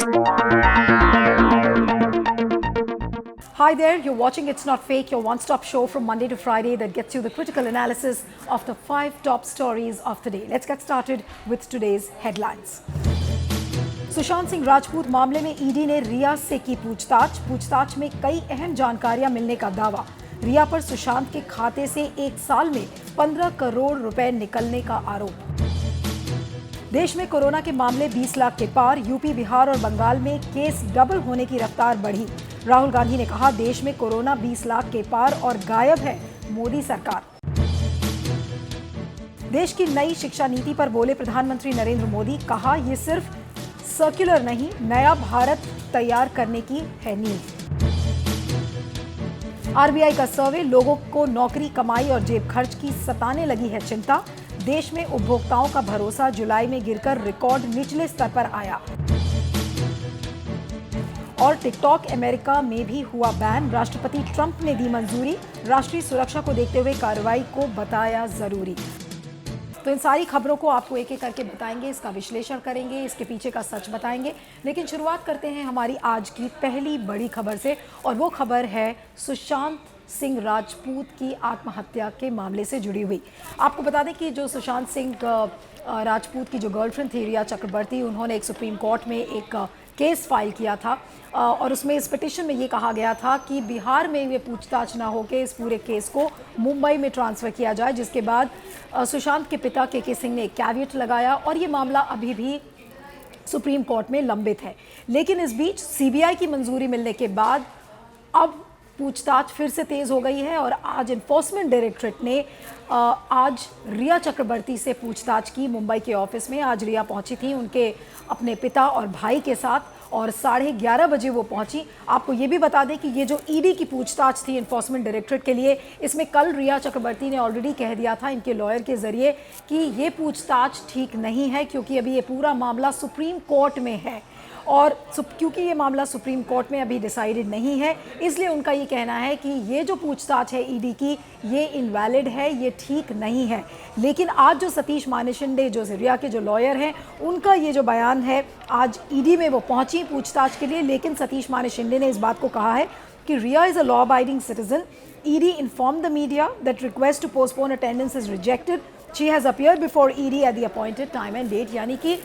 Hi there, you're watching It's Not Fake, your one-stop show from Monday to Friday that gets you the critical analysis of the 5 top stories of the day. Let's get started with today's headlines. Sushant Singh Rajput मामले में ED ने रिया से की पूछताछ में कई अहम जानकारियां मिलने का दावा। रिया पर सुशांत के खाते से एक साल में 15 करोड़ रुपए निकलने का आरोप। देश में कोरोना के मामले 20 लाख के पार, यूपी, बिहार और बंगाल में केस डबल होने की रफ्तार बढ़ी। राहुल गांधी ने कहा देश में कोरोना 20 लाख के पार और गायब है मोदी सरकार। देश की नई शिक्षा नीति पर बोले प्रधानमंत्री नरेंद्र मोदी, कहा ये सिर्फ सर्कुलर नहीं, नया भारत तैयार करने की है नींव। आरबीआई का सर्वे, लोगों को नौकरी, कमाई और जेब खर्च की सताने लगी है चिंता। देश में उपभोक्ताओं का भरोसा जुलाई में गिरकर रिकॉर्ड निचले स्तर पर आया। और टिकटॉक अमेरिका में भी हुआ बैन, राष्ट्रपति ट्रंप ने दी मंजूरी। राष्ट्रीय सुरक्षा को देखते हुए कार्रवाई को बताया जरूरी। तो इन सारी खबरों को आपको एक एक करके बताएंगे, इसका विश्लेषण करेंगे, इसके पीछे का सच बताएंगे। लेकिन शुरुआत करते हैं हमारी आज की पहली बड़ी खबर से, और वो खबर है सुशांत सिंह राजपूत की आत्महत्या के मामले से जुड़ी हुई। आपको बता दें कि जो सुशांत सिंह राजपूत की जो गर्लफ्रेंड थी रिया चक्रवर्ती, उन्होंने एक सुप्रीम कोर्ट में एक केस फाइल किया था और उसमें इस पिटीशन में ये कहा गया था कि बिहार में ये पूछताछ ना होकर इस पूरे केस को मुंबई में ट्रांसफ़र किया जाए, जिसके बाद सुशांत के पिता के सिंह ने एक कैविएट लगाया और ये मामला अभी भी सुप्रीम कोर्ट में लंबित है। लेकिन इस बीच सीबीआई की मंजूरी मिलने के बाद अब पूछताछ फिर से तेज हो गई है और आज एनफोर्समेंट डायरेक्टरेट ने आज रिया चक्रवर्ती से पूछताछ की मुंबई के ऑफिस में। आज रिया पहुंची थी उनके अपने पिता और भाई के साथ और 11:30 बजे वो पहुंची। आपको ये भी बता दें कि ये जो ईडी की पूछताछ थी एनफोर्समेंट डायरेक्टरेट के लिए, इसमें कल रिया चक्रवर्ती ने ऑलरेडी कह दिया था इनके लॉयर के जरिए कि ये पूछताछ ठीक नहीं है, क्योंकि अभी ये पूरा मामला सुप्रीम कोर्ट में है और क्योंकि ये मामला सुप्रीम कोर्ट में अभी डिसाइडेड नहीं है, इसलिए उनका ये कहना है कि ये जो पूछताछ है ईडी की, ये इनवैलिड है, ये ठीक नहीं है। लेकिन आज जो सतीश मानेशिंडे, जो रिया के जो लॉयर हैं, उनका ये जो बयान है, आज ईडी में वो पहुंची पूछताछ के लिए, लेकिन सतीश मानेशिंडे ने इस बात को कहा है कि Rhea is a law abiding citizen. ED inform the media that request to postpone attendance is rejected. She has appeared before ED at the appointed time and date. यानी कि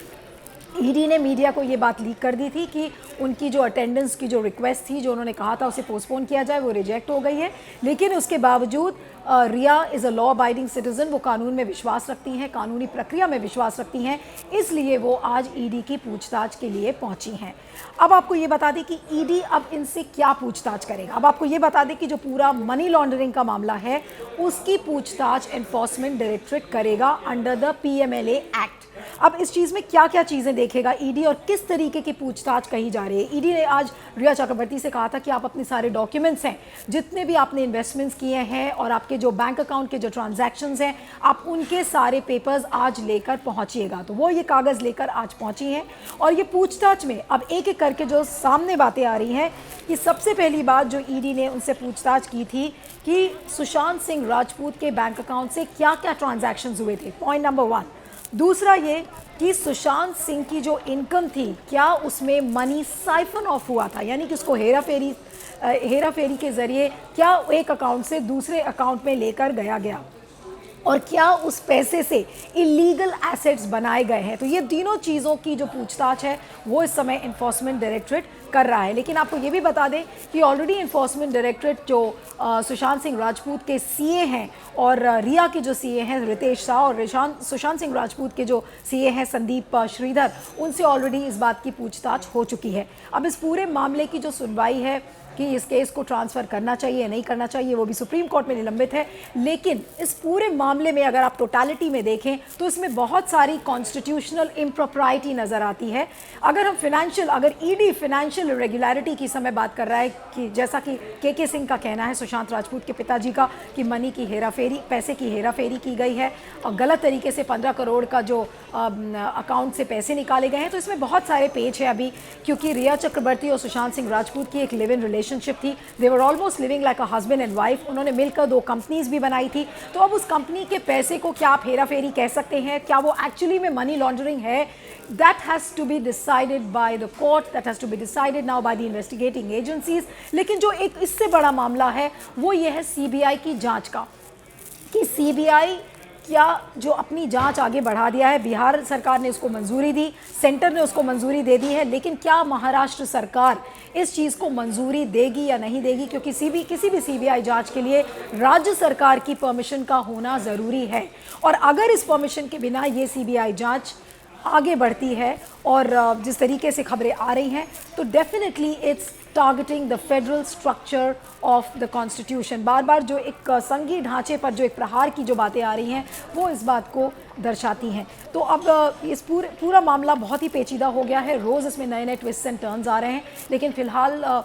ईडी ने मीडिया को ये बात लीक कर दी थी कि उनकी जो अटेंडेंस की जो रिक्वेस्ट थी, जो उन्होंने कहा था उसे पोस्टपोन किया जाए, वो रिजेक्ट हो गई है। लेकिन उसके बावजूद Rhea is a law abiding citizen, वो कानून में विश्वास रखती हैं, कानूनी प्रक्रिया में विश्वास रखती हैं, इसलिए वो आज ईडी की पूछताछ के लिए पहुंची हैं। अब आपको ये बता दें कि ईडी अब इनसे क्या पूछताछ करेगा। अब आपको ये बता दें कि जो पूरा मनी लॉन्ड्रिंग का मामला है, उसकी पूछताछ एनफोर्समेंट डायरेक्टरेट करेगा अंडर द पीएमएलए एक्ट। अब इस चीज़ में क्या क्या चीज़ें देखेगा ईडी और किस तरीके की पूछताछ कही जा रही है। ईडी ने आज रिया चक्रवर्ती से कहा था कि आप अपने सारे डॉक्यूमेंट्स हैं, जितने भी आपने इन्वेस्टमेंट्स किए हैं और आपके जो बैंक अकाउंट के जो ट्रांजैक्शंस हैं, आप उनके सारे पेपर्स आज लेकर पहुंचिएगा। तो वो ये कागज़ लेकर आज पहुंची हैं और ये पूछताछ में अब एक एक करके जो सामने बातें आ रही हैं कि सबसे पहली बात जो ईडी ने उनसे पूछताछ की थी कि सुशांत सिंह राजपूत के बैंक अकाउंट से क्या क्या ट्रांजैक्शंस हुए थे, पॉइंट नंबर 1। दूसरा ये कि सुशांत सिंह की जो इनकम थी, क्या उसमें मनी साइफन ऑफ हुआ था, यानी कि उसको हेरा फेरी के ज़रिए क्या एक अकाउंट से दूसरे अकाउंट में लेकर गया और क्या उस पैसे से इलीगल एसेट्स बनाए गए हैं। तो ये तीनों चीज़ों की जो पूछताछ है वो इस समय एनफोर्समेंट डायरेक्टरेट कर रहा है। लेकिन आपको ये भी बता दें कि ऑलरेडी एनफोर्समेंट डायरेक्टरेट जो सुशांत सिंह राजपूत के सीए हैं और रिया के जो सीए हैं रितेश शाह और सुशांत सिंह राजपूत के जो सीए हैं संदीप श्रीधर, उनसे ऑलरेडी इस बात की पूछताछ हो चुकी है। अब इस पूरे मामले की जो सुनवाई है कि इस केस को ट्रांसफ़र करना चाहिए या नहीं करना चाहिए, वो भी सुप्रीम कोर्ट में निलंबित है। लेकिन इस पूरे मामले में अगर आप टोटालिटी में देखें तो इसमें बहुत सारी कॉन्स्टिट्यूशनल इम्प्रॉपराइटी नज़र आती है। अगर ईडी फाइनेंशियल इरेगुलरिटी की समय बात कर रहा है कि जैसा कि के सिंह का कहना है, सुशांत राजपूत के पिताजी का, कि मनी की हेराफेरी, पैसे की हेराफेरी की गई है और गलत तरीके से 15 करोड़ का जो अकाउंट से पैसे निकाले गए हैं। तो इसमें बहुत सारे पेज है अभी, क्योंकि रिया चक्रवर्ती और सुशांत सिंह राजपूत की एक लिव इन रिलेशन रिलेशनशिप थी, they were almost living like a husband and wife. उन्होंने मिलकर 2 कंपनीज भी बनाई थी। तो अब उस कंपनी के पैसे को क्या आप हेरा फेरी कह सकते हैं, क्या वो एक्चुअली में मनी लॉन्ड्रिंग है, that has to be decided by the court, that has to be decided now by the investigating agencies. लेकिन जो एक इससे बड़ा मामला है वो ये है सीबीआई की जांच का, कि सीबीआई क्या जो अपनी जांच आगे बढ़ा दिया है, बिहार सरकार ने उसको मंजूरी दी, सेंटर ने उसको मंजूरी दे दी है, लेकिन क्या महाराष्ट्र सरकार इस चीज़ को मंजूरी देगी या नहीं देगी, क्योंकि किसी भी सीबीआई जांच के लिए राज्य सरकार की परमिशन का होना ज़रूरी है। और अगर इस परमिशन के बिना ये सीबीआई जांच आगे बढ़ती है और जिस तरीके से खबरें आ रही हैं, तो definitely it's targeting the federal structure of the constitution. बार बार जो एक संघीय ढांचे पर जो एक प्रहार की जो बातें आ रही हैं वो इस बात को दर्शाती हैं। तो अब इस पूरा मामला बहुत ही पेचीदा हो गया है, रोज़ इसमें नए नए ट्विस्ट एंड टर्न्स आ रहे हैं। लेकिन फिलहाल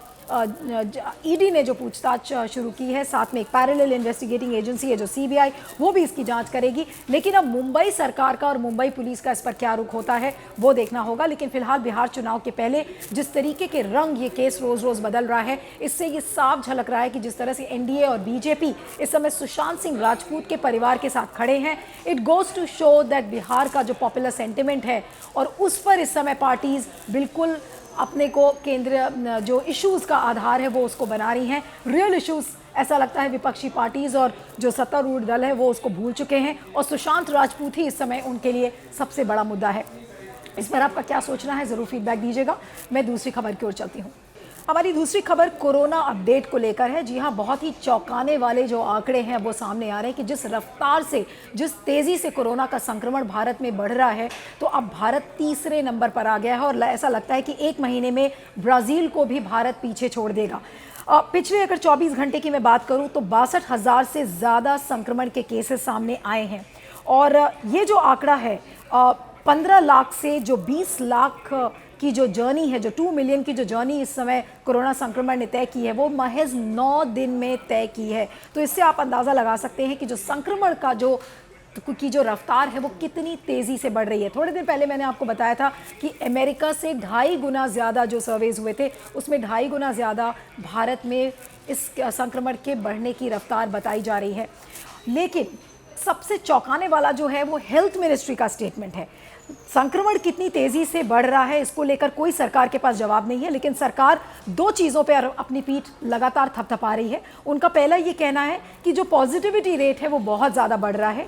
ईडी ने जो पूछताछ शुरू की है, साथ में एक पैरेलल इन्वेस्टिगेटिंग एजेंसी है जो सीबीआई, वो भी इसकी जांच करेगी। लेकिन अब मुंबई सरकार का और मुंबई पुलिस का इस पर क्या रुख होता है वो देखना होगा। लेकिन फिलहाल बिहार चुनाव के पहले जिस तरीके के रंग ये केस रोज रोज बदल रहा है, इससे ये साफ झलक रहा है कि जिस तरह से एनडीए और बीजेपी इस समय सुशांत सिंह राजपूत के परिवार के साथ खड़े हैं, it goes to show that Bihar का जो पॉपुलर सेंटिमेंट है और उस पर इस समय पार्टीज बिल्कुल अपने को केंद्र जो इश्यूज़ का आधार है वो उसको बना रही हैं। रियल इश्यूज़ ऐसा लगता है विपक्षी पार्टीज़ और जो सत्तारूढ़ दल है वो उसको भूल चुके हैं और सुशांत राजपूत ही इस समय उनके लिए सबसे बड़ा मुद्दा है। इस पर आपका क्या सोचना है, ज़रूर फीडबैक दीजिएगा। मैं दूसरी खबर की ओर चलती हूँ। हमारी दूसरी खबर कोरोना अपडेट को लेकर है। जी हाँ, बहुत ही चौंकाने वाले जो आंकड़े हैं वो सामने आ रहे हैं कि जिस रफ्तार से, जिस तेज़ी से कोरोना का संक्रमण भारत में बढ़ रहा है, तो अब भारत तीसरे नंबर पर आ गया है और ऐसा लगता है कि 1 महीने में ब्राज़ील को भी भारत पीछे छोड़ देगा। पिछले अगर 24 घंटे की मैं बात करूं तो 62,000 से ज़्यादा संक्रमण के केसेस सामने आए हैं और ये जो आंकड़ा है 15 लाख से जो 20 लाख की जो जर्नी है, जो 2 मिलियन की जो जर्नी इस समय कोरोना संक्रमण ने तय की है, वो महज 9 दिन में तय की है। तो इससे आप अंदाज़ा लगा सकते हैं कि जो संक्रमण का जो रफ्तार है वो कितनी तेज़ी से बढ़ रही है। थोड़े दिन पहले मैंने आपको बताया था कि अमेरिका से 2.5 गुना ज़्यादा जो सर्वेज हुए थे उसमें 2.5 गुना ज़्यादा भारत में इस संक्रमण के बढ़ने की रफ्तार बताई जा रही है। लेकिन सबसे चौंकाने वाला जो है वो हेल्थ मिनिस्ट्री का स्टेटमेंट है। संक्रमण कितनी तेज़ी से बढ़ रहा है इसको लेकर कोई सरकार के पास जवाब नहीं है, लेकिन सरकार 2 चीज़ों पर अपनी पीठ लगातार थपथपा रही है। उनका पहला ये कहना है कि जो पॉजिटिविटी रेट है वो बहुत ज़्यादा बढ़ रहा है,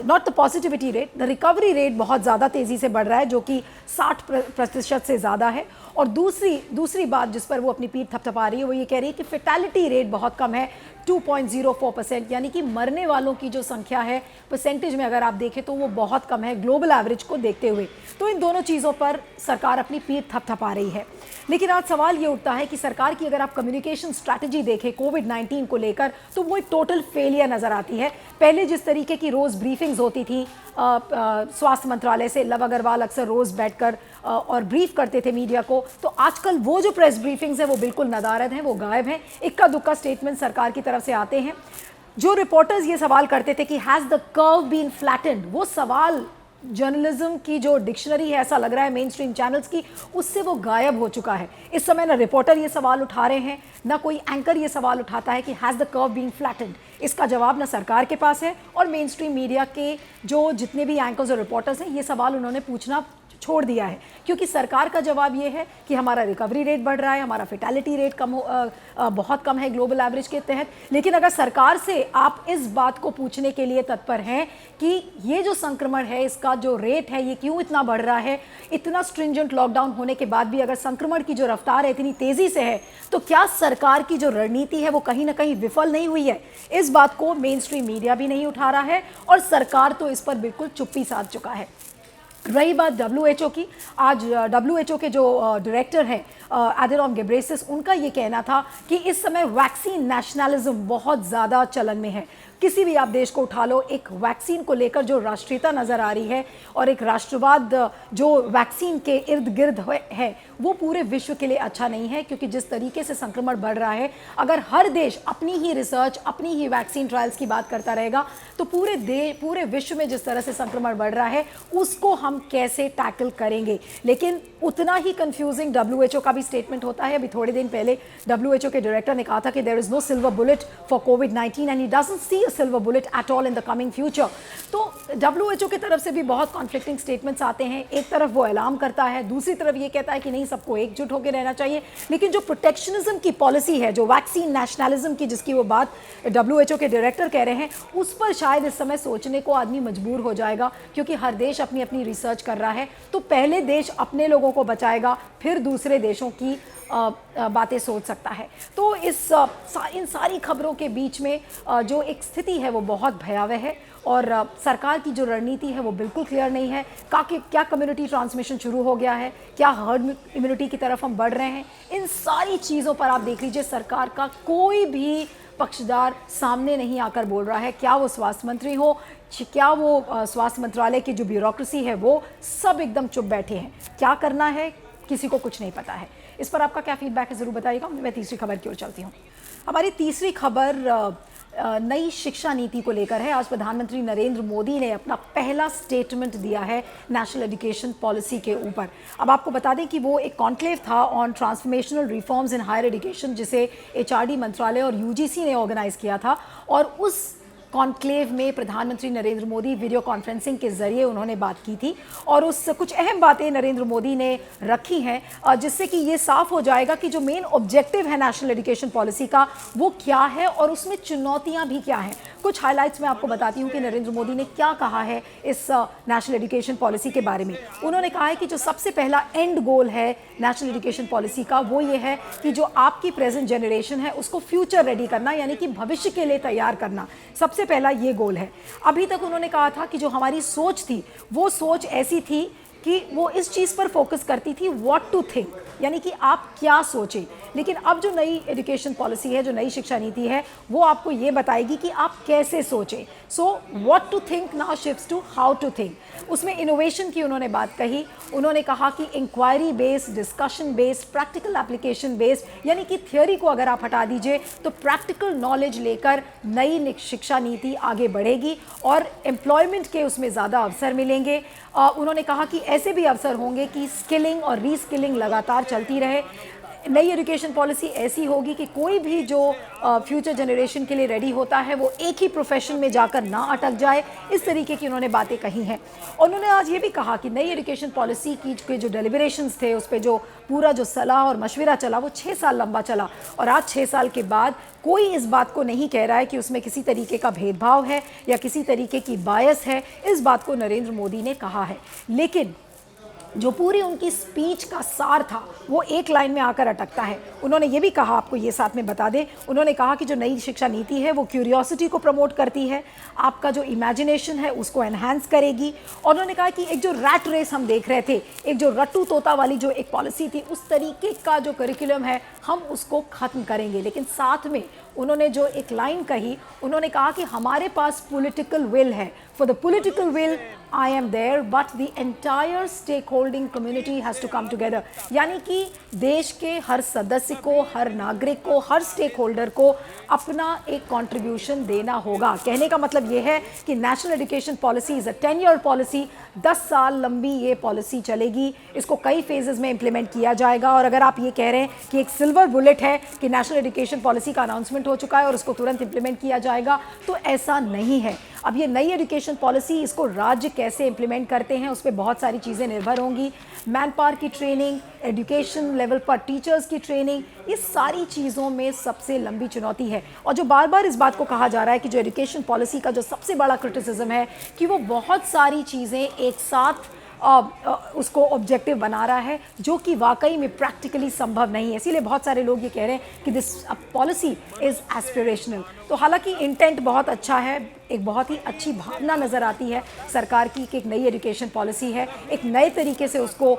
not the positivity rate, the recovery rate बहुत ज़्यादा तेज़ी से बढ़ रहा है जो कि 60% से ज़्यादा है। और दूसरी बात जिस पर वो अपनी पीठ थपथपा रही है वो ये कह रही है कि फेटालिटी रेट बहुत कम है, 2.04%, यानी कि मरने वालों की जो संख्या है परसेंटेज में अगर आप देखें तो वो बहुत कम है ग्लोबल एवरेज को देखते हुए। तो इन दोनों चीज़ों पर सरकार अपनी पीठ थपथपा रही है। लेकिन आज सवाल ये उठता है कि सरकार की अगर आप कम्युनिकेशन स्ट्रैटेजी देखें कोविड-19 को लेकर तो वो एक टोटल फेलियर नज़र आती है। पहले जिस तरीके की रोज़ ब्रीफिंग्स होती थी स्वास्थ्य मंत्रालय से, लव अग्रवाल अक्सर रोज़ बैठकर और ब्रीफ करते थे मीडिया को, तो आजकल वो जो प्रेस ब्रीफिंग्स हैं वो बिल्कुल नदारद हैं, वो गायब हैं। इक्का दुक्का स्टेटमेंट सरकार की तरफ से आते हैं। जो रिपोर्टर्स ये सवाल करते थे कि has the curve been flattened, वो सवाल जर्नलिज्म की जो डिक्शनरी है ऐसा लग रहा है मेन स्ट्रीम चैनल्स की, उससे वो गायब हो चुका है। इस समय ना रिपोर्टर ये सवाल उठा रहे हैं, ना कोई एंकर ये सवाल उठाता है कि has the curve been flattened. इसका जवाब ना सरकार के पास है और मेन स्ट्रीम मीडिया के जो जितने भी एंकर्स और रिपोर्टर्स हैं ये सवाल उन्होंने पूछना छोड़ दिया है, क्योंकि सरकार का जवाब ये है कि हमारा रिकवरी रेट बढ़ रहा है, हमारा फेटालिटी रेट बहुत कम है ग्लोबल एवरेज के तहत। लेकिन अगर सरकार से आप इस बात को पूछने के लिए तत्पर हैं कि ये जो संक्रमण है इसका जो रेट है ये क्यों इतना बढ़ रहा है, इतना स्ट्रिंजेंट लॉकडाउन होने के बाद भी अगर संक्रमण की जो रफ्तार है इतनी तेज़ी से है, तो क्या सरकार की जो रणनीति है वो कहीं ना कहीं विफल नहीं हुई है? इस बात को मेन स्ट्रीम मीडिया भी नहीं उठा रहा है और सरकार तो इस पर बिल्कुल चुप्पी साध चुका है। रही बात WHO की, आज WHO के जो डायरेक्टर हैं एडेनॉम घेब्रेयेसस, उनका ये कहना था कि इस समय वैक्सीन नेशनलिज्म बहुत ज़्यादा चलन में है। किसी भी आप देश को उठा लो, एक वैक्सीन को लेकर जो राष्ट्रीयता नज़र आ रही है और एक राष्ट्रवाद जो वैक्सीन के इर्द गिर्द है वो पूरे विश्व के लिए अच्छा नहीं है, क्योंकि जिस तरीके से संक्रमण बढ़ रहा है, अगर हर देश अपनी ही रिसर्च, अपनी ही वैक्सीन ट्रायल्स की बात करता रहेगा तो पूरे विश्व में जिस तरह से संक्रमण बढ़ रहा है उसको हम कैसे टैकल करेंगे। लेकिन उतना ही कंफ्यूजिंग WHO का भी भी स्टेटमेंट होता है। अभी थोड़े दिन पहले WHO के डायरेक्टर ने कहा था कि there is no silver bullet for कोविड-19 and he doesn't see a silver bullet at all in the coming future. तो WHO की तरफ से भी बहुत कॉन्फ्लिक्टिंग स्टेटमेंट्स आते हैं। एक तरफ वो ऐलान करता है, दूसरी तरफ ये कहता है कि नहीं, सबको एकजुट होकर रहना चाहिए। लेकिन जो प्रोटेक्शनिज्म की पॉलिसी है, जो वैक्सीन नेशनलिज्म की जिसकी वो बात WHO के डायरेक्टर कह रहे हैं, उस पर शायद इस समय सोचने को आदमी मजबूर हो जाएगा, क्योंकि हर देश अपनी अपनी रिसर्च कर रहा है। तो पहले देश अपने लोगों को बचाएगा, फिर दूसरे देशों की बातें सोच सकता है। तो इन सारी खबरों के बीच में जो एक स्थिति है वो बहुत भयावह है और सरकार की जो रणनीति है वो बिल्कुल क्लियर नहीं है। क्या कम्युनिटी ट्रांसमिशन शुरू हो गया है, क्या हर्ड इम्यूनिटी की तरफ हम बढ़ रहे हैं, इन सारी चीज़ों पर आप देख लीजिए सरकार का कोई भी पक्षदार सामने नहीं आकर बोल रहा है। क्या वो स्वास्थ्य मंत्री हो, क्या वो स्वास्थ्य मंत्रालय की जो ब्यूरोक्रेसी है, वो सब एकदम चुप बैठे हैं। क्या करना है किसी को कुछ नहीं पता है। इस पर आपका क्या फीडबैक है ज़रूर बताइएगा। मैं तीसरी खबर की ओर चलती हूँ। हमारी तीसरी खबर नई शिक्षा नीति को लेकर है। आज प्रधानमंत्री नरेंद्र मोदी ने अपना पहला स्टेटमेंट दिया है नेशनल एजुकेशन पॉलिसी के ऊपर। अब आपको बता दें कि वो एक कॉन्क्लेव था on transformational reforms in higher education, जिसे HRD मंत्रालय और UGC ने ऑर्गेनाइज किया था। और उस कॉन्क्लेव में प्रधानमंत्री नरेंद्र मोदी वीडियो कॉन्फ्रेंसिंग के जरिए उन्होंने बात की थी और उस कुछ अहम बातें नरेंद्र मोदी ने रखी हैं, जिससे कि ये साफ हो जाएगा कि जो मेन ऑब्जेक्टिव है नेशनल एजुकेशन पॉलिसी का वो क्या है और उसमें चुनौतियां भी क्या हैं। कुछ हाइलाइट्स मैं आपको बताती हूँ कि नरेंद्र मोदी ने क्या कहा है इस नेशनल एजुकेशन पॉलिसी के बारे में। उन्होंने कहा है कि जो सबसे पहला एंड गोल है नेशनल एजुकेशन पॉलिसी का वो ये है कि जो आपकी प्रेजेंट जनरेशन है उसको फ्यूचर रेडी करना, यानी कि भविष्य के लिए तैयार करना, सबसे पहला ये गोल है। अभी तक उन्होंने कहा था कि जो हमारी सोच थी वो सोच ऐसी थी कि वो इस चीज़ पर फोकस करती थी व्हाट टू थिंक, यानी कि आप क्या सोचें। लेकिन अब जो नई एजुकेशन पॉलिसी है, जो नई शिक्षा नीति है, वो आपको ये बताएगी कि आप कैसे सोचें। So what to think now shifts to how to think. उसमें इनोवेशन की उन्होंने बात कही। उन्होंने कहा कि inquiry based, discussion based, practical application based, यानी कि थियोरी को अगर आप हटा दीजिए तो प्रैक्टिकल नॉलेज लेकर नई शिक्षा नीति आगे बढ़ेगी और एम्प्लॉयमेंट के उसमें ज़्यादा अवसर मिलेंगे। उन्होंने कहा कि ऐसे भी अवसर होंगे कि स्किलिंग और रीस्किलिंग लगातार चलती रहे। नई एजुकेशन पॉलिसी ऐसी होगी कि कोई भी जो फ्यूचर जनरेशन के लिए रेडी होता है वो एक ही प्रोफेशन में जाकर ना अटक जाए। इस तरीके की उन्होंने बातें कही हैं। उन्होंने आज ये भी कहा कि नई एजुकेशन पॉलिसी की जो डेलिब्रेशंस थे, उस पर जो पूरा जो सलाह और मशवरा चला वो 6 साल लंबा चला और आज 6 साल के बाद कोई इस बात को नहीं कह रहा है कि उसमें किसी तरीके का भेदभाव है या किसी तरीके की बायस है। इस बात को नरेंद्र मोदी ने कहा है। लेकिन जो पूरी उनकी स्पीच का सार था वो एक लाइन में आकर अटकता है। उन्होंने ये भी कहा, आपको ये साथ में बता दें, उन्होंने कहा कि जो नई शिक्षा नीति है वो क्यूरियोसिटी को प्रमोट करती है, आपका जो इमेजिनेशन है उसको एनहांस करेगी। और उन्होंने कहा कि एक जो रैट रेस हम देख रहे थे, एक जो रट्टू तोता वाली जो एक पॉलिसी थी, उस तरीके का जो करिकुलम है हम उसको ख़त्म करेंगे। लेकिन साथ में उन्होंने जो एक लाइन कही, उन्होंने कहा कि हमारे पास पॉलिटिकल विल है। For the political will I am there but the entire stake holding community has to come together, यानी कि देश के हर सदस्य को, हर नागरिक को, हर स्टेक होल्डर को अपना एक कंट्रीब्यूशन देना होगा। कहने का मतलब ये है कि national education policy is a 10-year policy, 10 साल लंबी ये पॉलिसी चलेगी। इसको कई फेजेस में इंप्लीमेंट किया जाएगा। और अगर आप ये कह रहे हैं कि एक सिल्वर बुलेट है कि नेशनल एजुकेशन पॉलिसी का अनाउंसमेंट हो चुका है और उसको तुरंत इंप्लीमेंट किया जाएगा, तो ऐसा नहीं है। अब ये नई एजुकेशन पॉलिसी, इसको राज्य कैसे इंप्लीमेंट करते हैं उस पर बहुत सारी चीज़ें निर्भर होंगी। मैन पावर की ट्रेनिंग, एजुकेशन लेवल पर टीचर्स की ट्रेनिंग, ये सारी चीज़ों में सबसे लंबी चुनौती है। और जो बार बार इस बात को कहा जा रहा है कि जो एजुकेशन पॉलिसी का जो सबसे बड़ा क्रिटिसिज्म है कि वो बहुत सारी चीज़ें एक साथ उसको ऑब्जेक्टिव बना रहा है, जो कि वाकई में प्रैक्टिकली संभव नहीं है। इसीलिए बहुत सारे लोग ये कह रहे हैं कि दिस पॉलिसी इज़ एस्पिरेशनल। तो हालांकि इंटेंट बहुत अच्छा है, एक बहुत ही अच्छी भावना नज़र आती है सरकार की कि एक नई एजुकेशन पॉलिसी है, एक नए तरीके से उसको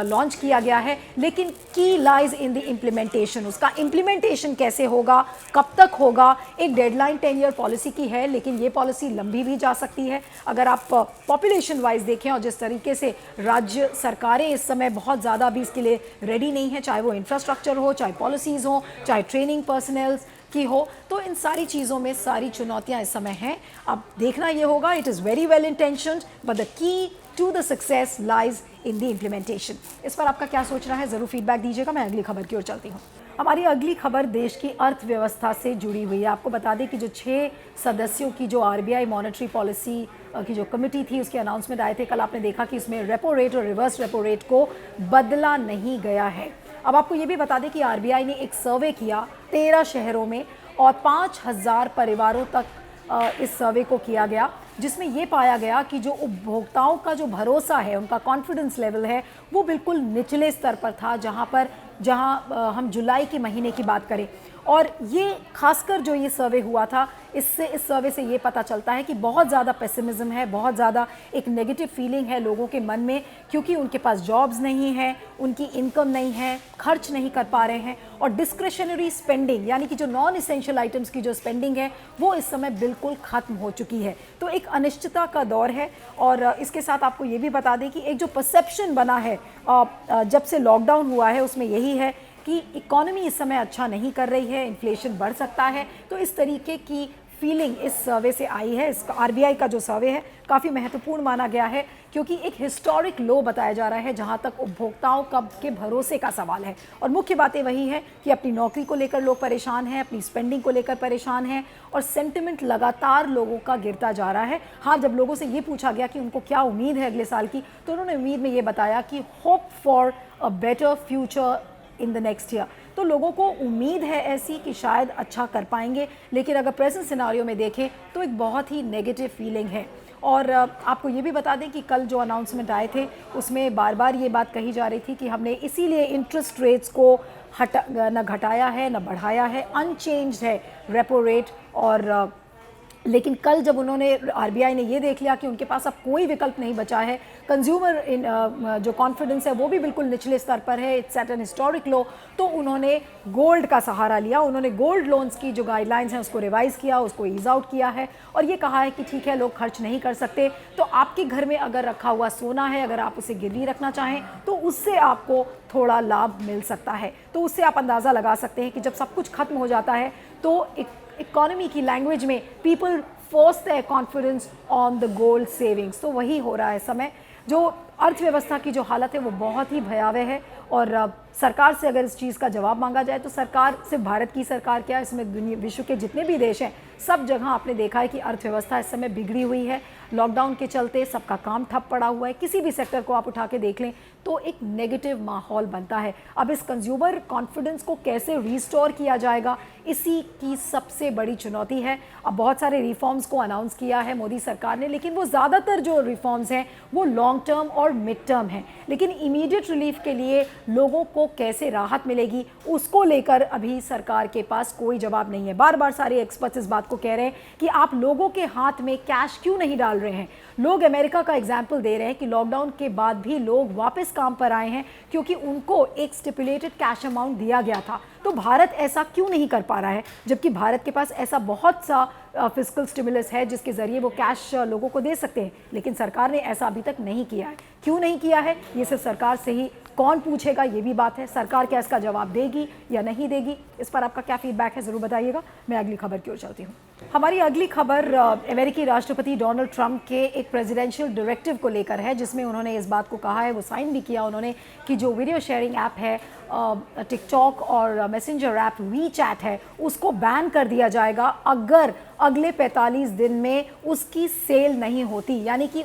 लॉन्च किया गया है। लेकिन की लाइज इन द इम्प्लीमेंटेशन, उसका इम्प्लीमेंटेशन कैसे होगा, कब तक होगा। एक डेडलाइन 10-year पॉलिसी की है, लेकिन ये पॉलिसी लंबी भी जा सकती है। अगर आप पॉपुलेशन वाइज देखें और जिस तरीके से राज्य सरकारें इस समय बहुत ज़्यादा भी इसके लिए रेडी नहीं है, चाहे वो इंफ्रास्ट्रक्चर हो, चाहे पॉलिसीज़ हो, चाहे ट्रेनिंग पर्सनल्स की हो, तो इन सारी चीज़ों में सारी चुनौतियां इस समय हैं। अब देखना ये होगा, it is very well intentioned but the key to the success lies in the implementation. इस पर आपका क्या सोचना है, ज़रूर फीडबैक दीजिएगा। मैं अगली खबर की ओर चलती हूँ। हमारी अगली खबर देश की अर्थव्यवस्था से जुड़ी हुई है। आपको बता दें कि जो 6 सदस्यों की जो आरबीआई मॉनेटरी पॉलिसी की जो कमेटी थी, उसके अनाउंसमेंट आए थे कल। आपने देखा कि इसमें रेपो रेट और रिवर्स रेपो रेट को बदला नहीं गया है। अब आपको ये भी बता दें कि आरबीआई ने एक सर्वे किया 13 शहरों में और 5000 परिवारों तक इस सर्वे को किया गया, जिसमें ये पाया गया कि जो उपभोक्ताओं का जो भरोसा है, उनका कॉन्फिडेंस लेवल है, वो बिल्कुल निचले स्तर पर था। जहां हम जुलाई के महीने की बात करें, और ये खासकर जो ये सर्वे हुआ था, इस सर्वे से ये पता चलता है कि बहुत ज़्यादा पेसिमिज्म है, बहुत ज़्यादा एक नेगेटिव फीलिंग है लोगों के मन में, क्योंकि उनके पास जॉब्स नहीं है, उनकी इनकम नहीं है, खर्च नहीं कर पा रहे हैं, और डिस्क्रिशनरी स्पेंडिंग यानी कि जो नॉन इसेंशियल आइटम्स की जो स्पेंडिंग है वो इस समय बिल्कुल ख़त्म हो चुकी है। तो एक अनिश्चितता का दौर है। और इसके साथ आपको ये भी बता दें कि एक जो परसेप्शन बना है जब से लॉकडाउन हुआ है, उसमें यही है कि इकोनॉमी इस समय अच्छा नहीं कर रही है, इन्फ्लेशन बढ़ सकता है। तो इस तरीके की फीलिंग इस सर्वे से आई है। इसका आरबीआई का जो सर्वे है काफ़ी महत्वपूर्ण माना गया है, क्योंकि एक हिस्टोरिक लो बताया जा रहा है जहां तक उपभोक्ताओं के भरोसे का सवाल है। और मुख्य बातें वही है कि अपनी नौकरी को लेकर लोग परेशान हैं, अपनी स्पेंडिंग को लेकर परेशान हैं, और सेंटिमेंट लगातार लोगों का गिरता जा रहा है। हाँ, जब लोगों से ये पूछा गया कि उनको क्या उम्मीद है अगले साल की, तो उन्होंने उम्मीद में ये बताया कि hope for a better future in the next year. तो लोगों को उम्मीद है ऐसी कि शायद अच्छा कर पाएंगे, लेकिन अगर प्रेजेंट सिनारियो में देखें तो एक बहुत ही नेगेटिव फीलिंग है। और आपको ये भी बता दें कि कल जो अनाउंसमेंट आए थे उसमें बार बार ये बात कही जा रही थी कि हमने इसीलिए इंटरेस्ट रेट्स को न घटाया है न बढ़ाया है, अनचेंज्ड है रेपो रेट। और लेकिन कल जब उन्होंने आरबीआई ने ये देख लिया कि उनके पास अब कोई विकल्प नहीं बचा है, कंज्यूमर जो कॉन्फिडेंस है वो भी बिल्कुल निचले स्तर पर है, इट्स एट एन हिस्टोरिक लो, तो उन्होंने गोल्ड का सहारा लिया। उन्होंने गोल्ड लोन्स की जो गाइडलाइंस हैं उसको रिवाइज़ किया, उसको ईज आउट किया है, और ये कहा है कि ठीक है, लोग खर्च नहीं कर सकते, तो आपके घर में अगर रखा हुआ सोना है, अगर आप उसे गिरवी रखना चाहें तो उससे आपको थोड़ा लाभ मिल सकता है। तो उससे आप अंदाज़ा लगा सकते हैं कि जब सब कुछ खत्म हो जाता है तो इकोनॉमी की लैंग्वेज में people force there confidence on the gold savings. तो वही हो रहा है समय। जो अर्थव्यवस्था की जो हालत है वो बहुत ही भयावह है, और सरकार से अगर इस चीज़ का जवाब मांगा जाए तो सरकार, सिर्फ भारत की सरकार क्या, इसमें दुनिया विश्व के जितने भी देश हैं, सब जगह आपने देखा है कि अर्थव्यवस्था इस समय बिगड़ी हुई है। लॉकडाउन के चलते सबका काम ठप पड़ा हुआ है। किसी भी सेक्टर को आप उठा के देख लें तो एक नेगेटिव माहौल बनता है। अब इस कंज्यूमर कॉन्फिडेंस को कैसे रिस्टोर किया जाएगा, इसी की सबसे बड़ी चुनौती है। अब बहुत सारे रिफॉर्म्स को अनाउंस किया है मोदी सरकार ने, लेकिन वो ज़्यादातर जो रिफॉर्म्स हैं वो लॉन्ग टर्म और मिड टर्म हैं। लेकिन इमीडिएट रिलीफ के लिए लोगों को कैसे राहत मिलेगी, उसको लेकर अभी सरकार के पास कोई जवाब नहीं है। बार बार सारे एक्सपर्ट्स इस बात को कह रहे हैं कि आप लोगों के हाथ में कैश क्यों नहीं डाल रहे हैं। लोग अमेरिका का एग्जाम्पल दे रहे हैं कि लॉकडाउन के बाद भी लोग वापस काम पर आए हैं क्योंकि उनको एक स्टिपुलेटेड कैश अमाउंट दिया गया था। तो भारत ऐसा क्यों नहीं कर पा रहा है, जबकि भारत के पास ऐसा बहुत सा फिस्कल स्टिमुलस है जिसके ज़रिए वो कैश लोगों को दे सकते हैं, लेकिन सरकार ने ऐसा अभी तक नहीं किया है। क्यों नहीं किया है, ये सिर्फ सरकार से ही कौन पूछेगा, ये भी बात है। सरकार क्या इसका जवाब देगी या नहीं देगी, इस पर आपका क्या फीडबैक है, ज़रूर बताइएगा। मैं अगली खबर की ओर चलती हूँ। हमारी अगली खबर अमेरिकी राष्ट्रपति डोनाल्ड ट्रंप के एक प्रेसिडेंशियल डायरेक्टिव को लेकर है, जिसमें उन्होंने इस बात को कहा है, वो साइन भी किया उन्होंने, कि जो वीडियो शेयरिंग ऐप है टिकटॉक और मैसेंजर ऐप वीचैट है, उसको बैन कर दिया जाएगा अगर अगले 45 दिन में उसकी सेल नहीं होती। यानी कि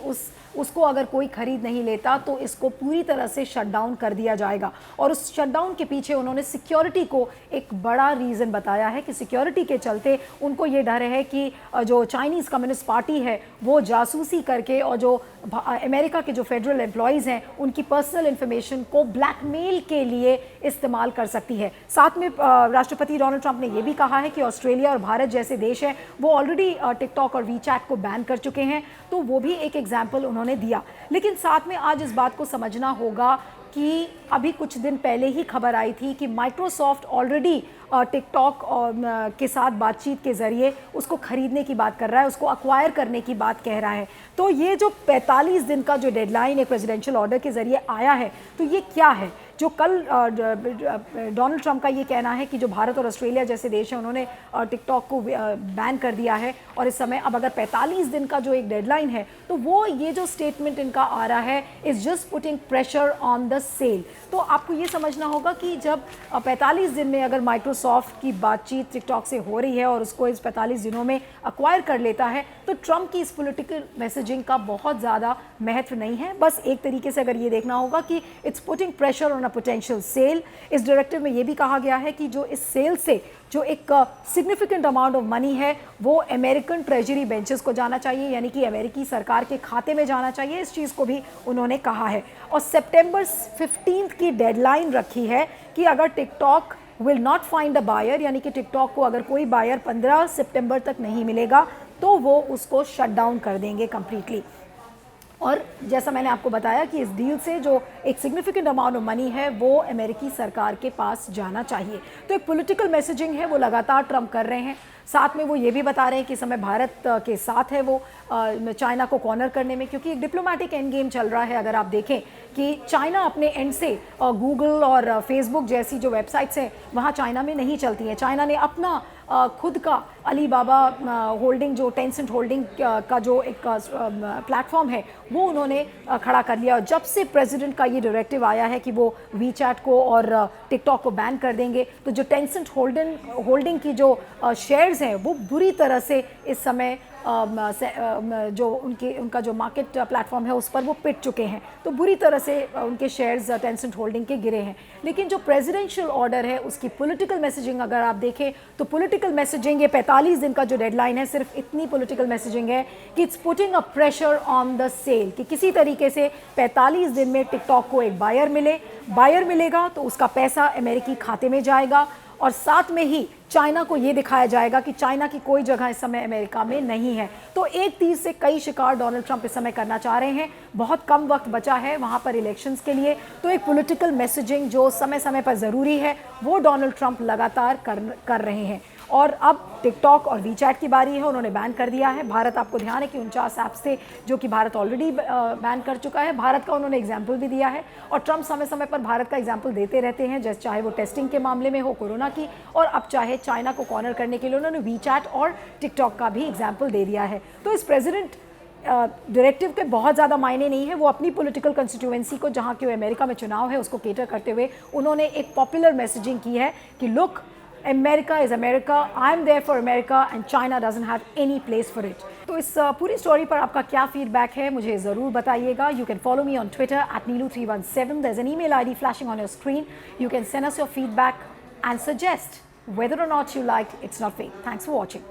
उसको अगर कोई खरीद नहीं लेता तो इसको पूरी तरह से शटडाउन कर दिया जाएगा। और उस शटडाउन के पीछे उन्होंने सिक्योरिटी को एक बड़ा रीज़न बताया है कि सिक्योरिटी के चलते उनको ये डर है कि जो चाइनीज़ कम्युनिस्ट पार्टी है वो जासूसी करके और जो अमेरिका के जो फेडरल एम्प्लॉयज़ हैं उनकी पर्सनल इन्फॉर्मेशन को ब्लैकमेल के लिए इस्तेमाल कर सकती है। साथ में राष्ट्रपति डोनाल्ड ट्रंप ने यह भी कहा है कि ऑस्ट्रेलिया और भारत जैसे देश हैं वो ऑलरेडी टिकटॉक और वीचैट को बैन कर चुके हैं, तो वो भी एक एग्जाम्पल उन्होंने दिया। लेकिन साथ में आज इस बात को समझना होगा कि अभी कुछ दिन पहले ही खबर आई थी कि माइक्रोसॉफ्ट ऑलरेडी टिकटॉक के साथ बातचीत के ज़रिए उसको ख़रीदने की बात कर रहा है, उसको अक्वायर करने की बात कह रहा है। तो ये जो 45 दिन का जो डेडलाइन है प्रेसिडेंशियल ऑर्डर के ज़रिए आया है, तो ये क्या है? जो कल डोनाल्ड ट्रंप का ये कहना है कि जो भारत और ऑस्ट्रेलिया जैसे देश हैं उन्होंने टिकटॉक को बैन कर दिया है और इस समय अब अगर 45 दिन का जो एक डेडलाइन है तो वो ये जो स्टेटमेंट इनका आ रहा है is just putting pressure on the sale. तो आपको ये समझना होगा कि जब 45 दिन में अगर माइक्रोसॉफ्ट की बातचीत टिकटॉक से हो रही है और उसको इस 45 दिनों में अक्वायर कर लेता है तो ट्रंप की इस पॉलिटिकल मैसेजिंग का बहुत ज़्यादा महत्व नहीं है। बस एक तरीके से अगर ये देखना होगा कि it's putting pressure on a potential sale. इस डायरेक्टिव में ये भी कहा गया है कि जो इस सेल से जो एक सिग्निफिकेंट अमाउंट ऑफ मनी है वो अमेरिकन ट्रेजरी बेंचेस को जाना चाहिए, यानी कि अमेरिकी सरकार के खाते में जाना चाहिए। इस चीज़ को भी उन्होंने कहा है और सितंबर 15 की डेडलाइन रखी है कि अगर TikTok will not find a buyer, यानी कि टिकटॉक को अगर कोई बायर 15 सितंबर तक नहीं मिलेगा तो वो उसको शट डाउन कर देंगे कंप्लीटली। और जैसा मैंने आपको बताया कि इस डील से जो एक सिग्निफिकेंट अमाउंट ऑफ मनी है वो अमेरिकी सरकार के पास जाना चाहिए। तो एक पॉलिटिकल मैसेजिंग है वो लगातार ट्रंप कर रहे हैं। साथ में वो ये भी बता रहे हैं कि इस समय भारत के साथ है वो चाइना को कॉर्नर करने में, क्योंकि एक डिप्लोमेटिक एंड गेम चल रहा है। अगर आप देखें कि चाइना अपने एंड से गूगल और फेसबुक जैसी जो वेबसाइट्स हैं वहाँ चाइना में नहीं चलती हैं। चाइना ने अपना खुद का अलीबाबा होल्डिंग जो टेंसेंट होल्डिंग का जो एक प्लेटफॉर्म है वो उन्होंने खड़ा कर लिया। और जब से प्रेसिडेंट का ये डायरेक्टिव आया है कि वो वीचैट को और टिकटॉक को बैन कर देंगे तो जो टेंसेंट होल्डिंग की जो शेयर्स हैं वो बुरी तरह से इस समय जो उनका जो मार्केट प्लेटफॉर्म है उस पर वो पिट चुके हैं। तो बुरी तरह से उनके शेयर्स टेंसेंट होल्डिंग के गिरे हैं। लेकिन जो प्रेसिडेंशियल ऑर्डर है उसकी पॉलिटिकल मैसेजिंग अगर आप देखें तो पॉलिटिकल मैसेजिंग ये 45 दिन का जो डेडलाइन है सिर्फ इतनी पॉलिटिकल मैसेजिंग है कि it's putting a pressure on the sale, कि किसी तरीके से 45 दिन में टिकटॉक को एक बायर मिलेगा तो उसका पैसा अमेरिकी खाते में जाएगा और साथ में ही चाइना को ये दिखाया जाएगा कि चाइना की कोई जगह इस समय अमेरिका में नहीं है। तो एक तीर से कई शिकार डोनाल्ड ट्रंप इस समय करना चाह रहे हैं। बहुत कम वक्त बचा है वहाँ पर इलेक्शंस के लिए, तो एक पॉलिटिकल मैसेजिंग जो समय समय पर ज़रूरी है वो डोनाल्ड ट्रंप लगातार कर रहे हैं। और अब टिकटॉक और वीचैट की बारी है, उन्होंने बैन कर दिया है। भारत, आपको ध्यान है कि 49 ऐप्स थे जो कि भारत ऑलरेडी बैन कर चुका है। भारत का उन्होंने एग्जाम्पल भी दिया है और ट्रंप समय समय पर भारत का एग्जाम्पल देते रहते हैं, जैसे चाहे वो टेस्टिंग के मामले में हो कोरोना की, और अब चाहे चाइना को कॉर्नर करने के लिए उन्होंने वीचैट और टिकटॉक का भी एग्जाम्पल दे दिया है। तो इस प्रेसिडेंट डायरेक्टिव के बहुत ज़्यादा मायने नहीं है। वो अपनी पॉलिटिकल कंस्टिट्यूएंसी को, जहाँ के अमेरिका में चुनाव है, उसको केटर करते हुए उन्होंने एक पॉपुलर मैसेजिंग की है कि look, America is America, I'm there for America and China doesn't have any place for it। तो इस पूरी स्टोरी पर आपका क्या फीडबैक है मुझे ज़रूर बताइएगा। You can follow me on Twitter @Neelu317। There's an email ID flashing on your screen। You can send us your feedback and suggest whether or not you liked It's Not Fake। Thanks for watching।